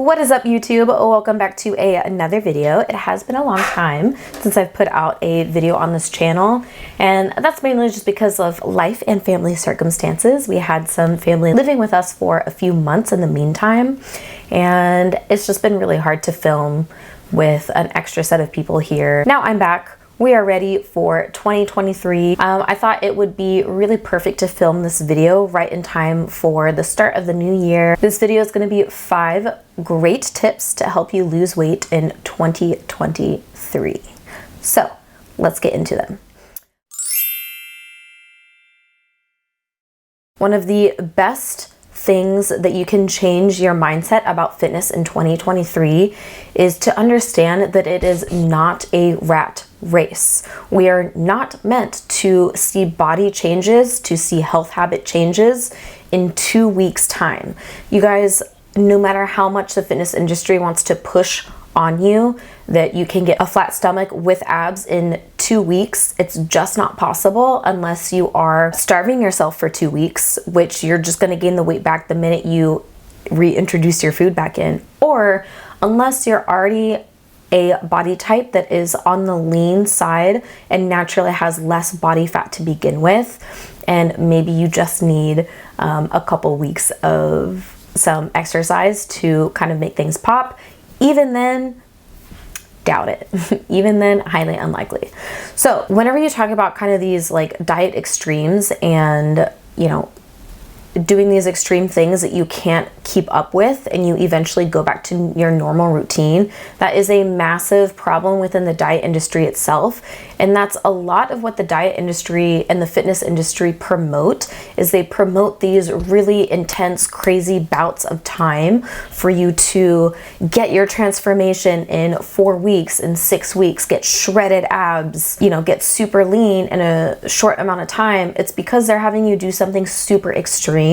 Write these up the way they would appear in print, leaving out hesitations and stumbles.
What is up, YouTube? Welcome back to another video. It has been a long time since I've put out a video on this channel, and that's mainly just because of life and family circumstances. We had some family living with us for a few months in the meantime, and it's just been really hard to film with an extra set of people here. Now I'm back. We are ready for 2023. I thought it would be really perfect to film this video right in time for the start of the new year. This video is going to be 5 great tips to help you lose weight in 2023. So let's get into them. One of the best things that you can change your mindset about fitness in 2023 is to understand that it is not a rat race. We are not meant to see body changes, to see health habit changes in 2 weeks' time. You guys, no matter how much the fitness industry wants to push on you that you can get a flat stomach with abs in 2 weeks, it's just not possible unless you are starving yourself for 2 weeks, which you're just going to gain the weight back the minute you reintroduce your food back in, or unless you're already a body type that is on the lean side and naturally has less body fat to begin with, and maybe you just need a couple weeks of some exercise to kind of make things pop. Even then, doubt it. Even then, highly unlikely. So whenever you talk about kind of these like diet extremes and, you know, doing these extreme things that you can't keep up with and you eventually go back to your normal routine, that is a massive problem within the diet industry itself. And that's a lot of what the diet industry and the fitness industry promote, is they promote these really intense, crazy bouts of time for you to get your transformation in 4 weeks, in 6 weeks, get shredded abs, you know, get super lean in a short amount of time. It's because they're having you do something super extreme.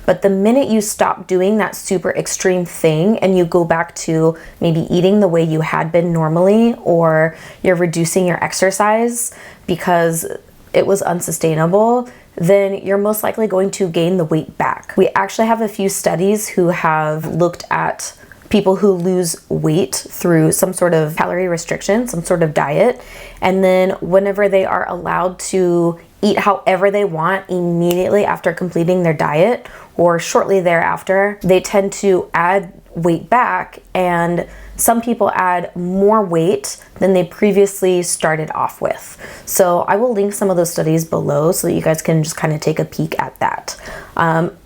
But the minute you stop doing that super extreme thing and you go back to maybe eating the way you had been normally, or you're reducing your exercise because it was unsustainable, then you're most likely going to gain the weight back. We actually have a few studies who have looked at people who lose weight through some sort of calorie restriction, some sort of diet, and then whenever they are allowed to eat however they want immediately after completing their diet or shortly thereafter, they tend to add weight back, and some people add more weight than they previously started off with. So I will link some of those studies below so that you guys can just kind of take a peek at that.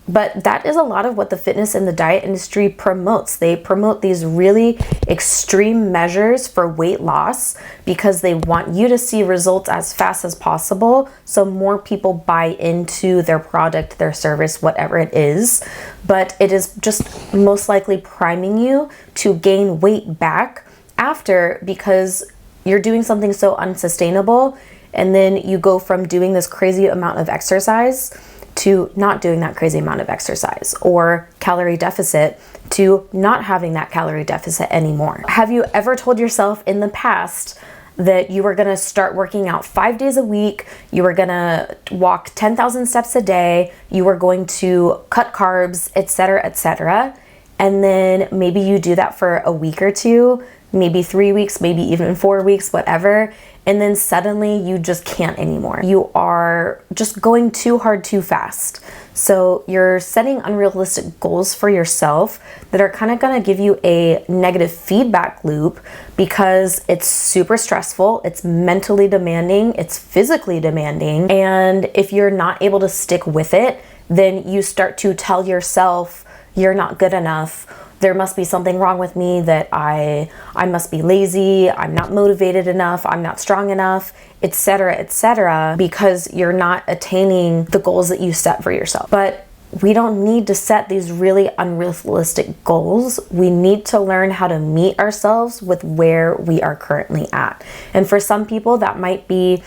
But that is a lot of what the fitness and the diet industry promotes. They promote these really extreme measures for weight loss because they want you to see results as fast as possible so more people buy into their product, their service, whatever it is. But it is just most likely priming you to gain weight back after, because you're doing something so unsustainable, and then you go from doing this crazy amount of exercise to not doing that crazy amount of exercise, or calorie deficit to not having that calorie deficit anymore. Have you ever told yourself in the past that you were gonna start working out 5 days a week, you were gonna walk 10,000 steps a day, you were going to cut carbs, etc., and then maybe you do that for a week or two, maybe 3 weeks, maybe even 4 weeks, whatever, and then suddenly you just can't anymore. You are just going too hard too fast. So you're setting unrealistic goals for yourself that are kind of gonna give you a negative feedback loop, because it's super stressful, it's mentally demanding, it's physically demanding, and if you're not able to stick with it, then you start to tell yourself you're not good enough, there must be something wrong with me, that I must be lazy, I'm not motivated enough, I'm not strong enough, etc., because you're not attaining the goals that you set for yourself. But we don't need to set these really unrealistic goals. We need to learn how to meet ourselves with where we are currently at. And for some people, that might be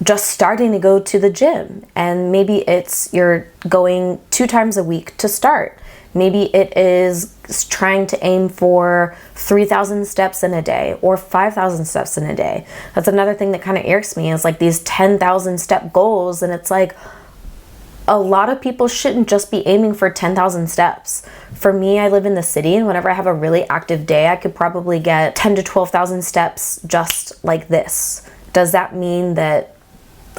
just starting to go to the gym, and maybe it's you're going 2 times a week to start. Maybe it is trying to aim for 3,000 steps in a day or 5,000 steps in a day. That's another thing that kind of irks me, is like these 10,000 step goals, and it's like, A lot of people shouldn't just be aiming for 10,000 steps. For me, I live in the city, and whenever I have a really active day, I could probably get 10 to 12,000 steps just like this. Does that mean that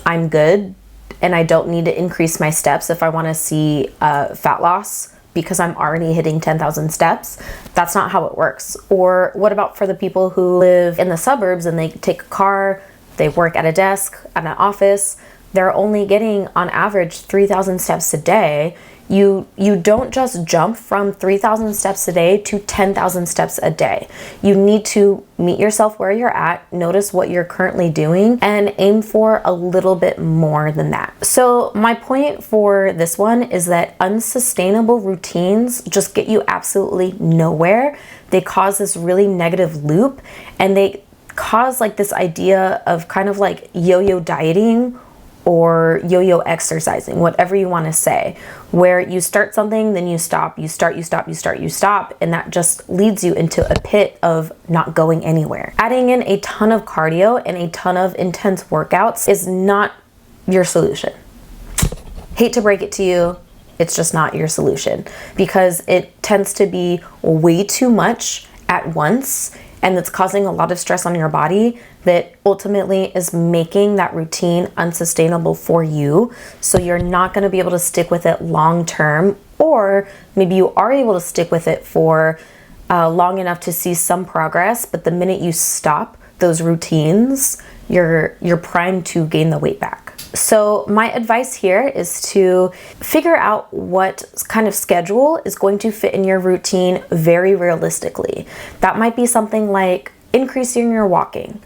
I'm good and I don't need to increase my steps if I want to see fat loss because I'm already hitting 10,000 steps? That's not how it works. Or what about for the people who live in the suburbs and they take a car, they work at a desk, at an office, they're only getting on average 3,000 steps a day. You don't just jump from 3,000 steps a day to 10,000 steps a day. You need to meet yourself where you're at, notice what you're currently doing, and aim for a little bit more than that. So my point for this one is that unsustainable routines just get you absolutely nowhere. They cause this really negative loop, and they cause like this idea of kind of like yo-yo dieting or yo-yo exercising, whatever you want to say, where you start something, then you stop, you start, you stop, you start, you stop, and that just leads you into a pit of not going anywhere. Adding in a ton of cardio and a ton of intense workouts is not your solution. Hate to break it to you, it's just not your solution, because it tends to be way too much at once, and it's causing a lot of stress on your body that ultimately is making that routine unsustainable for you. So you're not going to be able to stick with it long term, or maybe you are able to stick with it for long enough to see some progress, but the minute you stop those routines, you're primed to gain the weight back. So my advice here is to figure out what kind of schedule is going to fit in your routine very realistically. That might be something like increasing your walking.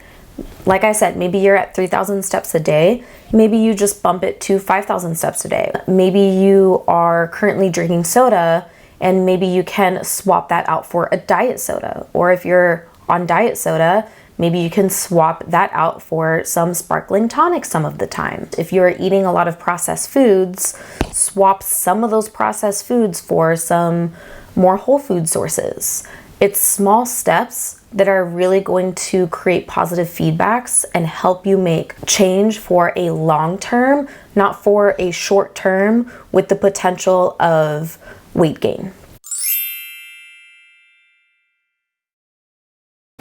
Like I said, maybe you're at 3,000 steps a day. Maybe you just bump it to 5,000 steps a day. Maybe you are currently drinking soda, and maybe you can swap that out for a diet soda. Or if you're on diet soda, maybe you can swap that out for some sparkling tonic some of the time. If you're eating a lot of processed foods, swap some of those processed foods for some more whole food sources. It's small steps that are really going to create positive feedbacks and help you make change for a long term, not for a short term with the potential of weight gain.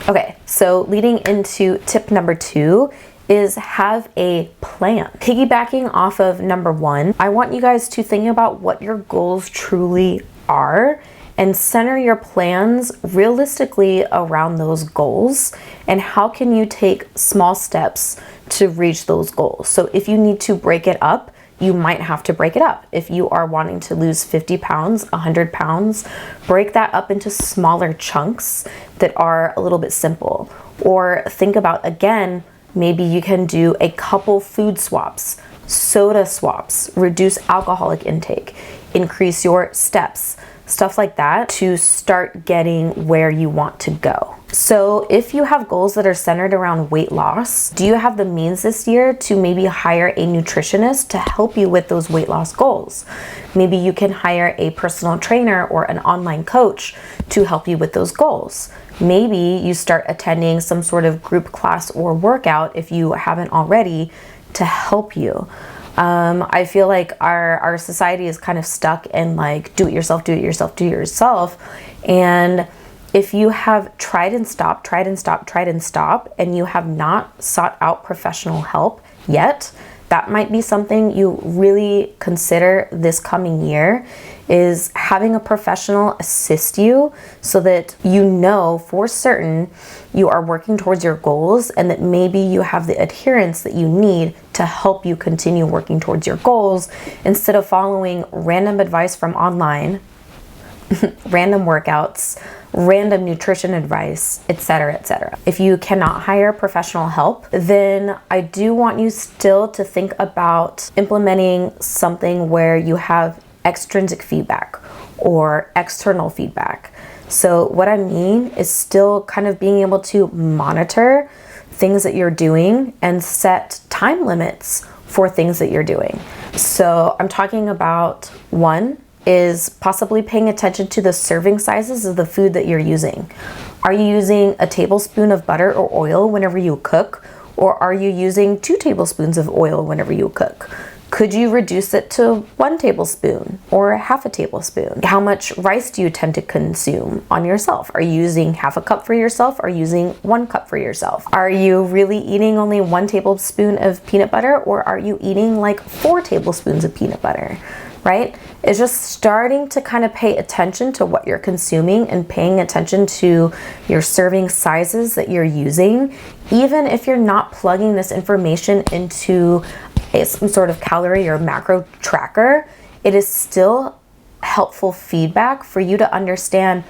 Okay, so leading into tip number 2 is have a plan. Piggybacking off of number 1, I want you guys to think about what your goals truly are and center your plans realistically around those goals, and how can you take small steps to reach those goals. So if you need to break it up, you might have to break it up. If you are wanting to lose 50 pounds, 100 pounds, break that up into smaller chunks that are a little bit simple. Or think about, again, maybe you can do a couple food swaps, soda swaps, reduce alcoholic intake, increase your steps, stuff like that to start getting where you want to go. So if you have goals that are centered around weight loss, do you have the means this year to maybe hire a nutritionist to help you with those weight loss goals? Maybe you can hire a personal trainer or an online coach to help you with those goals. Maybe you start attending some sort of group class or workout if you haven't already to help you. I feel like our society is kind of stuck in like do it yourself, do it yourself, do it yourself. And if you have tried and stopped, and you have not sought out professional help yet, that might be something you really consider this coming year, is having a professional assist you so that you know for certain you are working towards your goals, and that maybe you have the adherence that you need to help you continue working towards your goals instead of following random advice from online, random workouts, random nutrition advice, etc., etc. If you cannot hire professional help, then I do want you still to think about implementing something where you have extrinsic feedback or external feedback. So what I mean is still kind of being able to monitor things that you're doing and set time limits for things that you're doing. So I'm talking about, one is possibly paying attention to the serving sizes of the food that you're using. Are you using a tablespoon of butter or oil whenever you cook? Or are you using 2 tablespoons of oil whenever you cook? Could you reduce it to 1 tablespoon or half a tablespoon? How much rice do you tend to consume on yourself? Are you using half a cup for yourself or using 1 cup for yourself? Are you really eating only 1 tablespoon of peanut butter, or are you eating like 4 tablespoons of peanut butter? Right? It's just starting to kind of pay attention to what you're consuming and paying attention to your serving sizes that you're using. Even if you're not plugging this information into some sort of calorie or macro tracker, it is still helpful feedback for you to understand,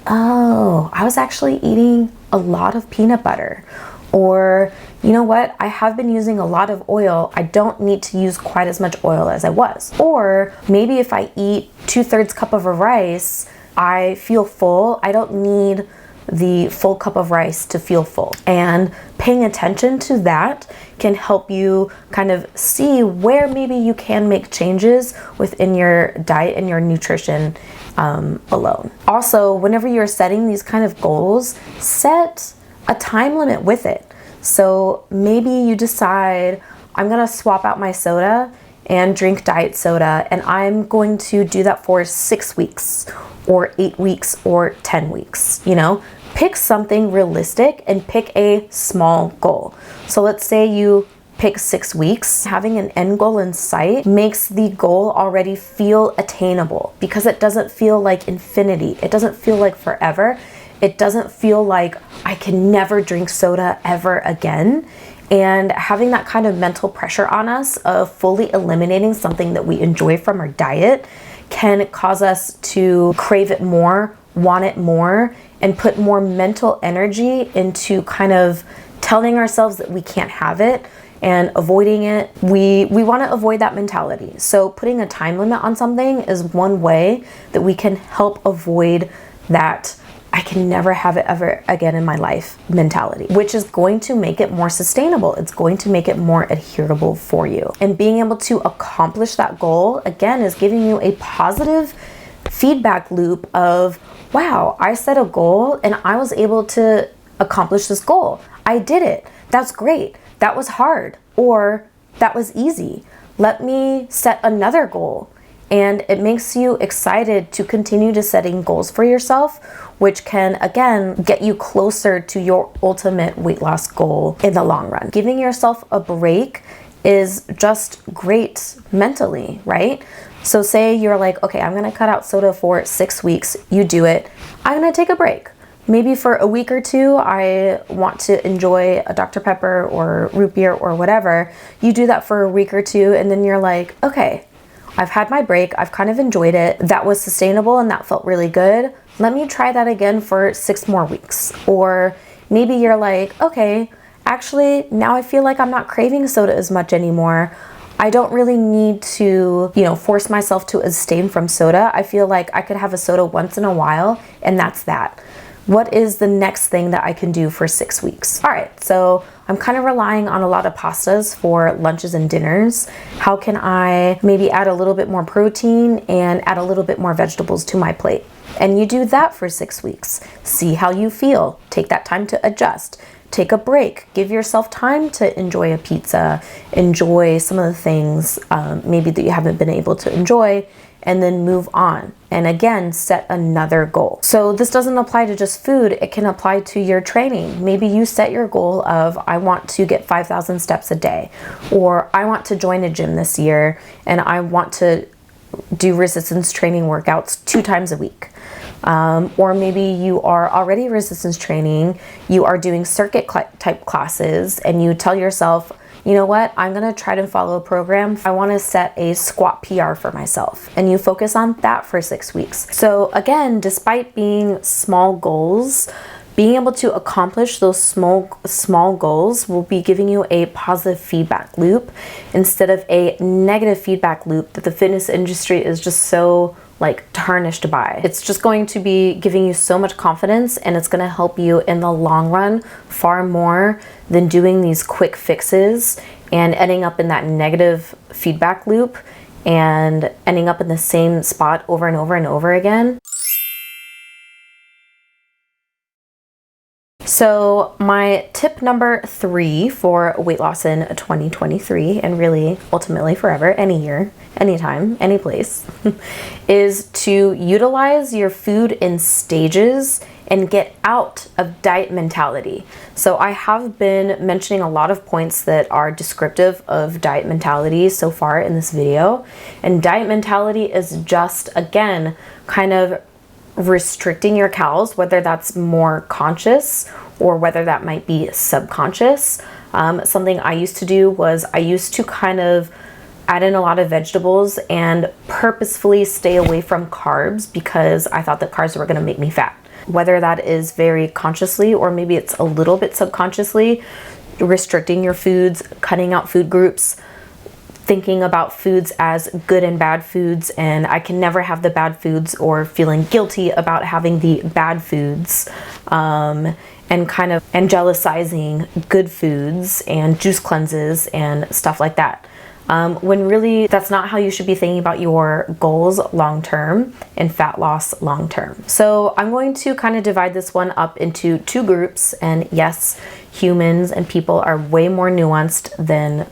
oh, I was actually eating a lot of peanut butter. Or, you know what, I have been using a lot of oil. I don't need to use quite as much oil as I was. Or maybe if I eat 2/3 cup of rice, I feel full. I don't need the full cup of rice to feel full. And paying attention to that can help you kind of see where maybe you can make changes within your diet and your nutrition alone. Also, whenever you're setting these kind of goals, set a time limit with it. So maybe you decide, I'm gonna swap out my soda and drink diet soda, and I'm going to do that for 6 weeks or 8 weeks or 10 weeks, you know? Pick something realistic and pick a small goal. So let's say you pick 6 weeks. Having an end goal in sight makes the goal already feel attainable because it doesn't feel like infinity. It doesn't feel like forever. It doesn't feel like I can never drink soda ever again. And having that kind of mental pressure on us of fully eliminating something that we enjoy from our diet can cause us to crave it more, want it more, and put more mental energy into kind of telling ourselves that we can't have it and avoiding it. We want to avoid that mentality. So putting a time limit on something is one way that we can help avoid that I can never have it ever again in my life mentality, which is going to make it more sustainable. It's going to make it more adherable for you. And being able to accomplish that goal, again, is giving you a positive feedback loop of, wow, I set a goal and I was able to accomplish this goal. I did it. That's great. That was hard, or that was easy. Let me set another goal. And it makes you excited to continue to setting goals for yourself, which can, again, get you closer to your ultimate weight loss goal in the long run. Giving yourself a break is just great mentally, right? So say you're like, okay, I'm gonna cut out soda for 6 weeks. You do it. I'm gonna take a break. Maybe for a week or two, I want to enjoy a Dr. Pepper or root beer or whatever. You do that for a week or two, and then you're like, okay, I've had my break, I've kind of enjoyed it, that was sustainable and that felt really good. Let me try that again for 6 more weeks. Or maybe you're like, okay, actually now I feel like I'm not craving soda as much anymore. I don't really need to, force myself to abstain from soda. I feel like I could have a soda once in a while and that's that. What is the next thing that I can do for 6 weeks? All right, so I'm kind of relying on a lot of pastas for lunches and dinners. How can I maybe add a little bit more protein and add a little bit more vegetables to my plate? And you do that for 6 weeks. See how you feel. Take that time to adjust. Take a break. Give yourself time to enjoy a pizza, enjoy some of the things maybe that you haven't been able to enjoy, and then move on. And again, set another goal. So this doesn't apply to just food, it can apply to your training. Maybe you set your goal of, I want to get 5,000 steps a day, or I want to join a gym this year, and I want to do resistance training workouts 2 times a week. Or maybe you are already resistance training, you are doing circuit type classes, and you tell yourself, you know what, I'm gonna try to follow a program. I wanna set a squat PR for myself. And you focus on that for 6 weeks. So again, despite being small goals, being able to accomplish those small goals will be giving you a positive feedback loop instead of a negative feedback loop that the fitness industry is just so tarnished by. It's just going to be giving you so much confidence, and it's going to help you in the long run far more than doing these quick fixes and ending up in that negative feedback loop and ending up in the same spot over and over and over again. So my tip number 3 for weight loss in 2023, and really ultimately forever, any year, anytime, any place, is to utilize your food in stages and get out of diet mentality. So I have been mentioning a lot of points that are descriptive of diet mentality so far in this video. And diet mentality is just, again, kind of restricting your calories, whether that's more conscious or whether that might be subconscious. Something I used to do was I used to kind of add in a lot of vegetables and purposefully stay away from carbs because I thought that carbs were going to make me fat. Whether that is very consciously or maybe it's a little bit subconsciously, restricting your foods, cutting out food groups, thinking about foods as good and bad foods, and I can never have the bad foods, or feeling guilty about having the bad foods, and kind of angelicizing good foods and juice cleanses and stuff like that. When really that's not how you should be thinking about your goals long-term and fat loss long-term. So I'm going to kind of divide this one up into 2 groups, and yes, humans and people are way more nuanced than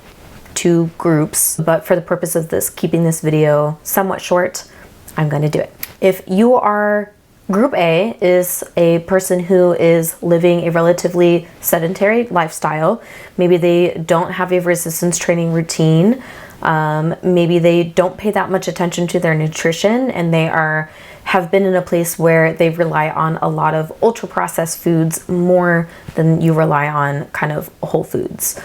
2 groups, but for the purpose of this, keeping this video somewhat short, I'm going to do it. If you are Group A, is a person who is living a relatively sedentary lifestyle. Maybe they don't have a resistance training routine. Maybe they don't pay that much attention to their nutrition, and they have been in a place where they rely on a lot of ultra processed foods more than you rely on kind of whole foods.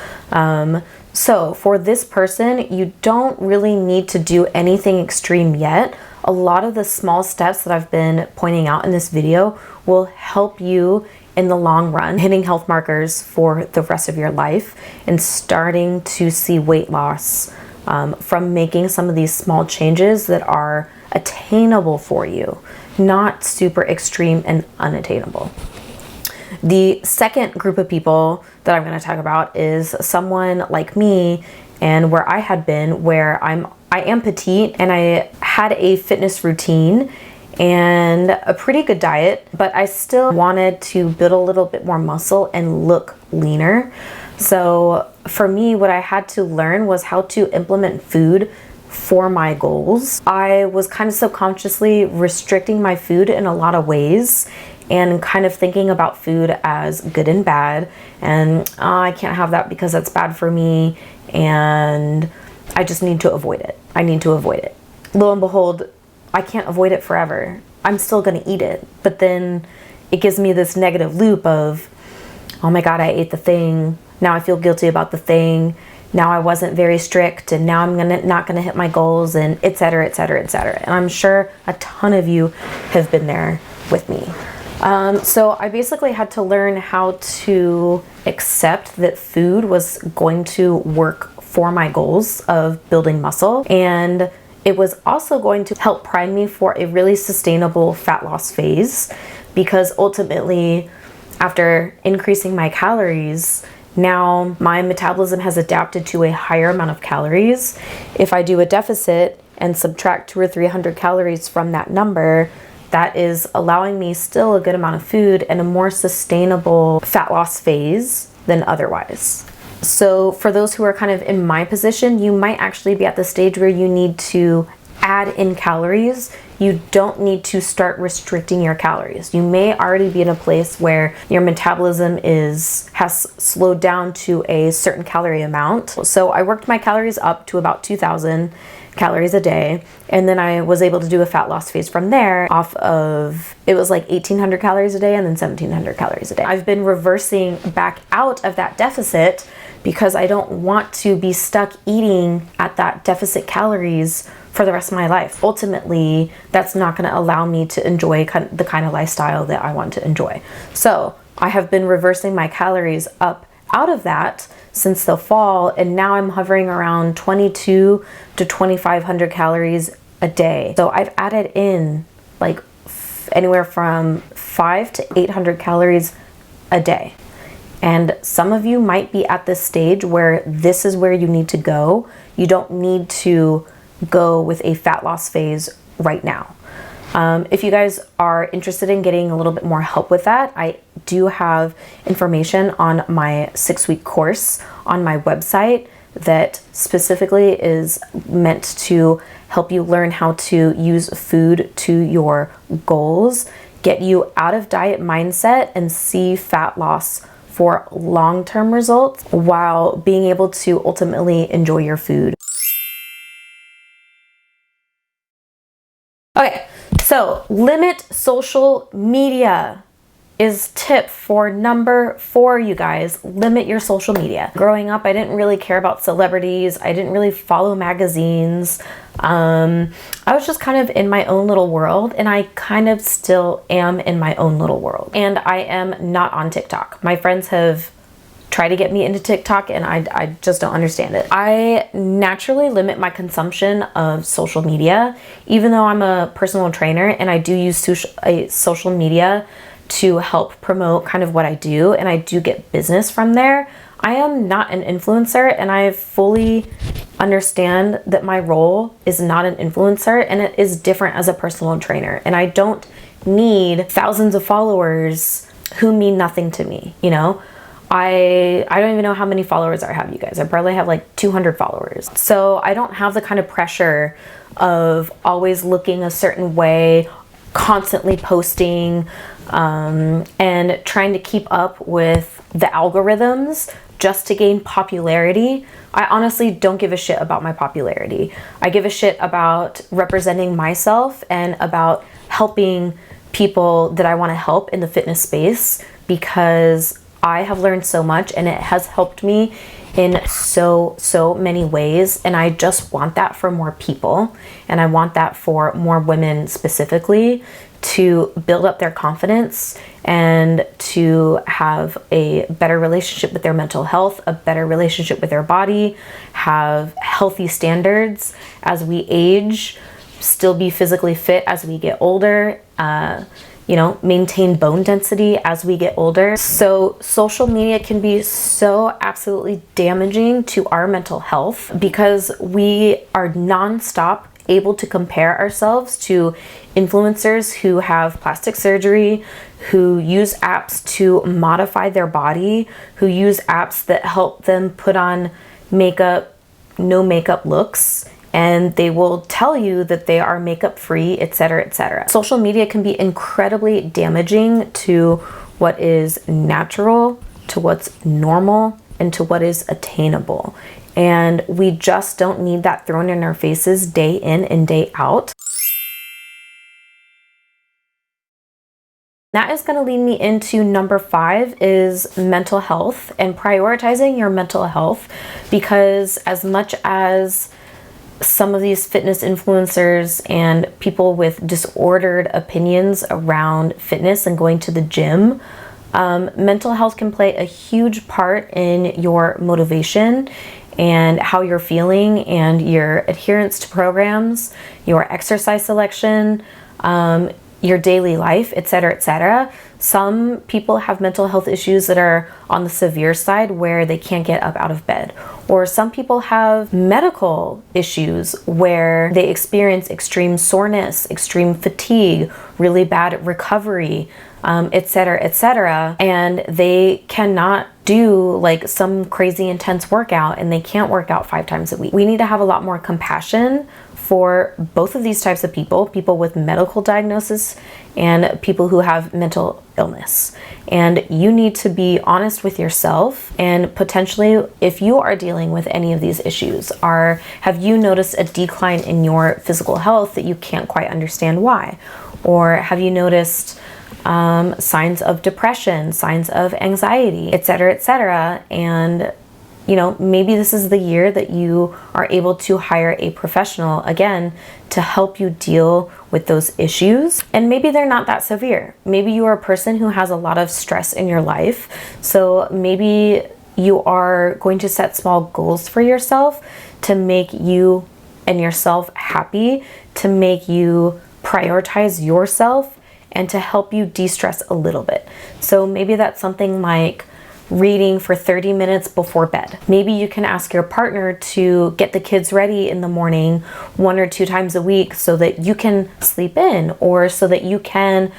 So for this person, you don't really need to do anything extreme yet. A lot of the small steps that I've been pointing out in this video will help you in the long run, hitting health markers for the rest of your life and starting to see weight loss from making some of these small changes that are attainable for you, not super extreme and unattainable. The second group of people that I'm going to talk about is someone like me, and where I had been, where I am petite and I had a fitness routine and a pretty good diet, but I still wanted to build a little bit more muscle and look leaner. So for me, what I had to learn was how to implement food for my goals. I was kind of subconsciously restricting my food in a lot of ways and kind of thinking about food as good and bad, and I can't have that because that's bad for me, and I just need to avoid it. I need to avoid it. Lo and behold, I can't avoid it forever. I'm still gonna eat it, but then it gives me this negative loop of, oh my God, I ate the thing. Now I feel guilty about the thing. Now I wasn't very strict, and now I'm not gonna hit my goals, and et cetera, et cetera, et cetera. And I'm sure a ton of you have been there with me. So I basically had to learn how to accept that food was going to work for my goals of building muscle, and it was also going to help prime me for a really sustainable fat loss phase, because ultimately, after increasing my calories, now my metabolism has adapted to a higher amount of calories. If I do a deficit and subtract 200 or 300 calories from that number, that is allowing me still a good amount of food and a more sustainable fat loss phase than otherwise. So for those who are kind of in my position, you might actually be at the stage where you need to add in calories. You don't need to start restricting your calories. You may already be in a place where your metabolism has slowed down to a certain calorie amount. So I worked my calories up to about 2,000 calories a day, and then I was able to do a fat loss phase from there off of, it was like 1,800 calories a day and then 1,700 calories a day. I've been reversing back out of that deficit because I don't want to be stuck eating at that deficit calories for the rest of my life. Ultimately, that's not going to allow me to enjoy the kind of lifestyle that I want to enjoy. So I have been reversing my calories up out of that since the fall, and now I'm hovering around 2,200 to 2,500 calories a day. So I've added in like anywhere from 500 to 800 calories a day. And some of you might be at this stage where this is where you need to go. You don't need to go with a fat loss phase right now. If you guys are interested in getting a little bit more help with that, I do have information on my 6-week course on my website that specifically is meant to help you learn how to use food to your goals, get you out of diet mindset, and see fat loss for long-term results while being able to ultimately enjoy your food. Okay, so limit social media is tip for number 4, you guys. Limit your social media. Growing up, I didn't really care about celebrities. I didn't really follow magazines. I was just kind of in my own little world, and I kind of still am in my own little world. And I am not on TikTok. My friends have tried to get me into TikTok, and I just don't understand it. I naturally limit my consumption of social media, even though I'm a personal trainer and I do use social media to help promote kind of what I do, and I do get business from there. I am not an influencer, and I fully understand that my role is not an influencer, and it is different as a personal trainer, and I don't need thousands of followers who mean nothing to me, you know? I don't even know how many followers I have, you guys. I probably have like 200 followers. So I don't have the kind of pressure of always looking a certain way, constantly posting, and trying to keep up with the algorithms just to gain popularity. I honestly don't give a shit about my popularity. I give a shit about representing myself and about helping people that I want to help in the fitness space, because I have learned so much and it has helped me in so many ways, and I just want that for more people, and I want that for more women specifically, to build up their confidence and to have a better relationship with their mental health, a better relationship with their body, have healthy standards as we age, still be physically fit as we get older, you know, maintain bone density as we get older. So social media can be so absolutely damaging to our mental health, because we are nonstop able to compare ourselves to influencers who have plastic surgery, who use apps to modify their body, who use apps that help them put on makeup, no makeup looks, and they will tell you that they are makeup free, etc., etc. Social media can be incredibly damaging to what is natural, to what's normal, and to what is attainable. And we just don't need that thrown in our faces day in and day out. That is going to lead me into number 5, is mental health and prioritizing your mental health, because as much as some of these fitness influencers and people with disordered opinions around fitness and going to the gym, mental health can play a huge part in your motivation and how you're feeling and your adherence to programs, your exercise selection, your daily life, etc., etc. Some people have mental health issues that are on the severe side where they can't get up out of bed. Or some people have medical issues where they experience extreme soreness, extreme fatigue, really bad recovery, etc., etc. And they cannot do like some crazy intense workout, and they can't work out 5 times a week. We need to have a lot more compassion for both of these types of people, people with medical diagnosis and people who have mental illness. And you need to be honest with yourself, and potentially, if you are dealing with any of these issues, have you noticed a decline in your physical health that you can't quite understand why? Or have you noticed signs of depression, signs of anxiety, etc., etc.? And you know, maybe this is the year that you are able to hire a professional again to help you deal with those issues. And maybe they're not that severe. Maybe you are a person who has a lot of stress in your life. So maybe you are going to set small goals for yourself to make you and yourself happy, to make you prioritize yourself, and to help you de-stress a little bit. So maybe that's something like reading for 30 minutes before bed. Maybe you can ask your partner to get the kids ready in the morning 1 or 2 times a week so that you can sleep in, or so that you can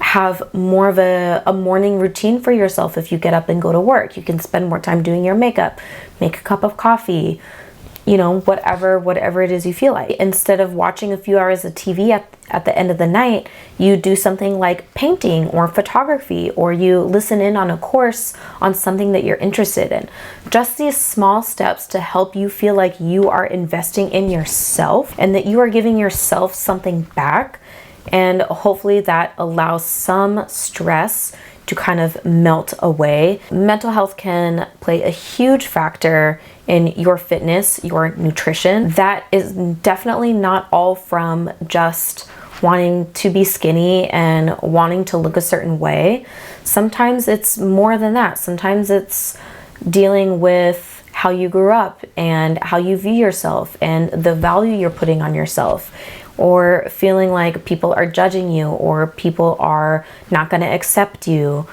have more of a morning routine for yourself. If you get up and go to work, you can spend more time doing your makeup, make a cup of coffee, you know, whatever it is you feel like. Instead of watching a few hours of TV at the end of the night, you do something like painting or photography, or you listen in on a course on something that you're interested in. Just these small steps to help you feel like you are investing in yourself and that you are giving yourself something back. And hopefully that allows some stress to kind of melt away. Mental health can play a huge factor in your fitness, your nutrition. That is definitely not all from just wanting to be skinny and wanting to look a certain way. Sometimes it's more than that. Sometimes it's dealing with how you grew up and how you view yourself and the value you're putting on yourself, or feeling like people are judging you, or people are not going to accept you.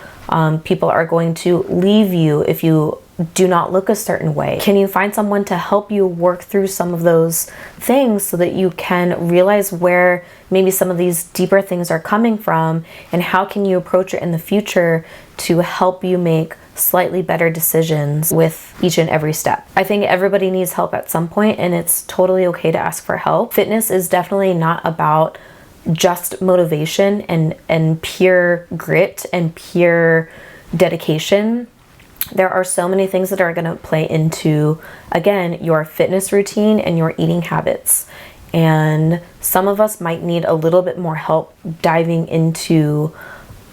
People are going to leave you if you do not look a certain way. Can you find someone to help you work through some of those things so that you can realize where maybe some of these deeper things are coming from, and how can you approach it in the future to help you make slightly better decisions with each and every step? I think everybody needs help at some point, and it's totally okay to ask for help. Fitness is definitely not about just motivation and pure grit and pure dedication. There are so many things that are going to play into, again, your fitness routine and your eating habits. And some of us might need a little bit more help diving into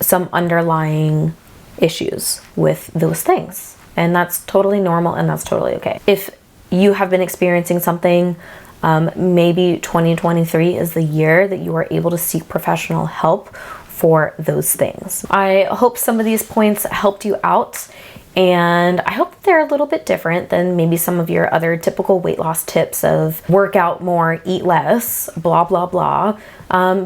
some underlying issues with those things. And that's totally normal, and that's totally okay. If you have been experiencing something, maybe 2023 is the year that you are able to seek professional help for those things. I hope some of these points helped you out, and I hope they're a little bit different than maybe some of your other typical weight loss tips of work out more, eat less, blah, blah, blah,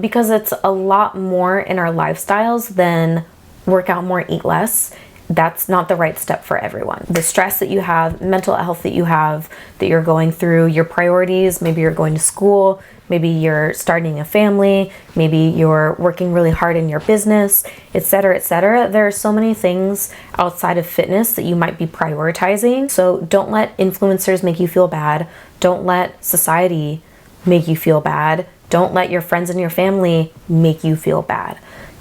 because it's a lot more in our lifestyles than work out more, eat less. That's not the right step for everyone. The stress that you have, mental health that you have, that you're going through, your priorities, maybe you're going to school, maybe you're starting a family, maybe you're working really hard in your business, etc., etc. There are so many things outside of fitness that you might be prioritizing. So don't let influencers make you feel bad. Don't let society make you feel bad. Don't let your friends and your family make you feel bad.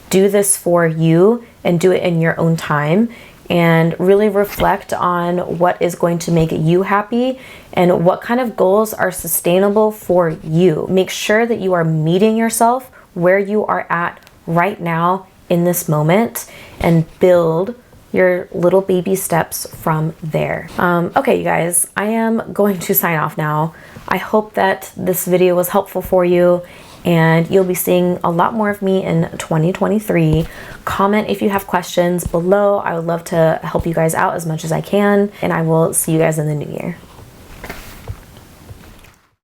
Do this for you and do it in your own time, and really reflect on what is going to make you happy and what kind of goals are sustainable for you. Make sure that you are meeting yourself where you are at right now in this moment, and build your little baby steps from there. Okay, you guys, I am going to sign off now. I hope that this video was helpful for you, and you'll be seeing a lot more of me in 2023. Comment if you have questions below. I would love to help you guys out as much as I can, and I will see you guys in the new year.